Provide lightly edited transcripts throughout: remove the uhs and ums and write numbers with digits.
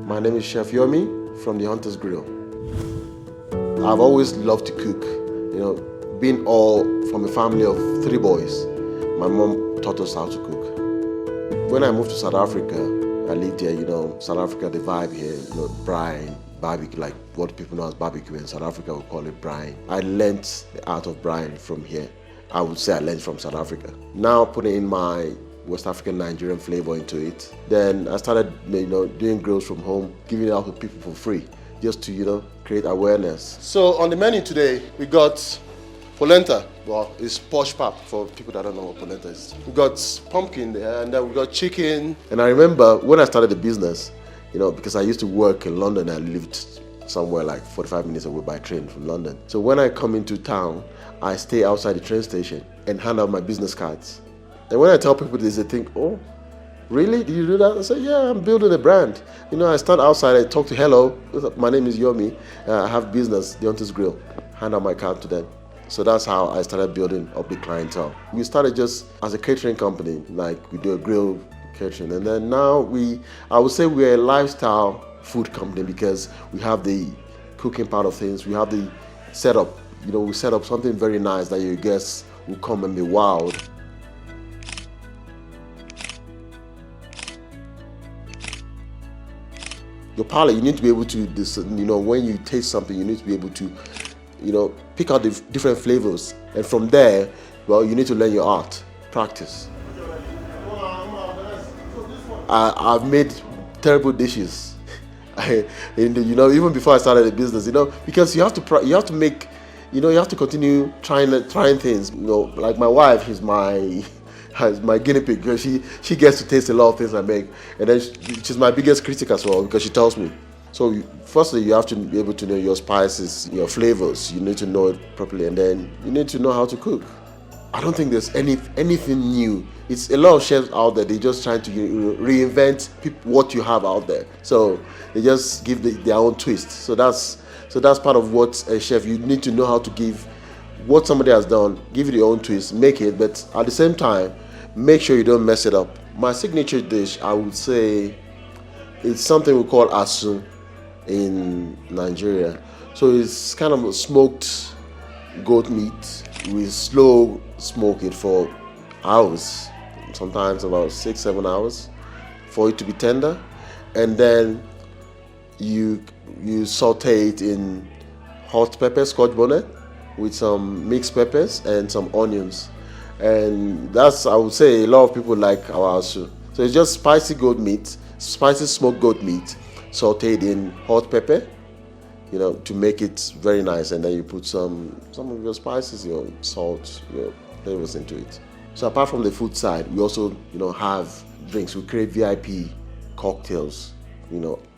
My name is Chef Yomi from the Hunter's Grill. I've always loved to cook. Being all from a family of 3 boys, my mom taught us how to cook. When I moved to South Africa, I lived here, South Africa, the vibe here, brine, barbecue, like what people know as barbecue in South Africa, we call it brine. I learnt the art of brine from here. I would say I learned from South Africa. Now putting in my West African Nigerian flavor into it. Then I started, doing grills from home, giving it out to people for free, just to, create awareness. So on the menu today, we got polenta. Well, it's posh pap for people that don't know what polenta is. We got pumpkin there, and then we got chicken. And I remember when I started the business, because I used to work in London, I lived somewhere like 45 minutes away by train from London. So when I come into town, I stay outside the train station and hand out my business cards. And when I tell people this, they think, oh, really? Did you do that? I say, yeah, I'm building a brand. I stand outside, I talk to, hello, my name is Yomi, I have business, The Hunter's Grill. Hand out my card to them. So that's how I started building up the clientele. We started just as a catering company, like we do a grill catering. And then now I would say we're a lifestyle food company because we have the cooking part of things, we have the setup. We set up something very nice that your guests will come and be wowed. Your palate, you need to be able to, when you taste something, you need to be able to, pick out the different flavors. And from there, well, you need to learn your art, practice. I've made terrible dishes, even before I started the business, because you have to make, you have to continue trying things. Like my wife is my guinea pig, because she gets to taste a lot of things I make, and then she's my biggest critic as well, because she tells me. So firstly, you have to be able to know your spices, your flavors. You need to know it properly, and then you need to know how to cook. I don't think there's anything new. It's a lot of chefs out there, they're just trying to reinvent what you have out there. So they just give their own twist. So that's part of what a chef, you need to know how to give what somebody has done, give it your own twist, make it, but at the same time, make sure you don't mess it up. My signature dish, I would say, it's something we call asu in Nigeria. So it's kind of a smoked goat meat. We slow smoke it for hours, sometimes about 6-7 hours, for it to be tender. And then you saute it in hot pepper, scotch bonnet, with some mixed peppers and some onions. And that's, I would say, a lot of people like our asu. So it's just spicy goat meat, spicy smoked goat meat, sauteed in hot pepper, to make it very nice. And then you put some of your spices, your salt, your flavors into it. So apart from the food side, we also, have drinks. We create VIP cocktails,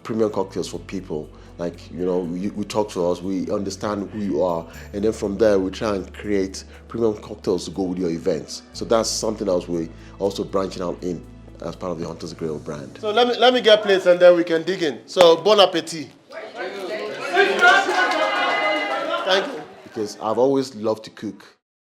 premium cocktails for people. Like, we talk to us, we understand who you are, and then from there we try and create premium cocktails to go with your events. So that's something else we're also branching out in as part of the Hunter's Grill brand. So let me get plates and then we can dig in. So bon appetit. Thank you. Because I've always loved to cook.